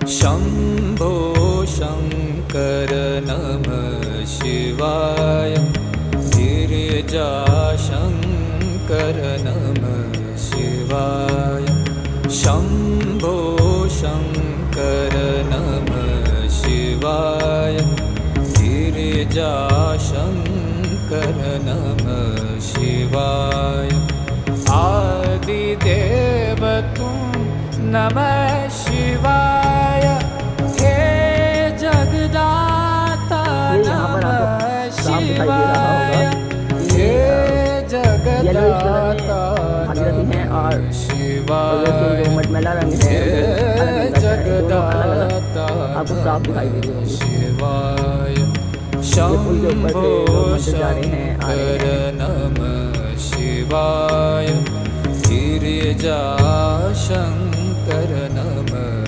शंभो शंकर नमः शिवाय। गिरिजा शंकर नमः शिवाय। शंभो शंकर नमः शिवाय। गिरिजा शंकर नमः शिवाय। आदिदेव तुम नमः शिवाय। हे जगदाता नमः शिवाय। हे जगदाता नमः शिवाय। हे जगदाता नमः शिवाय। शंभो शंकर नमः शिवाय। गिरिजा शंकर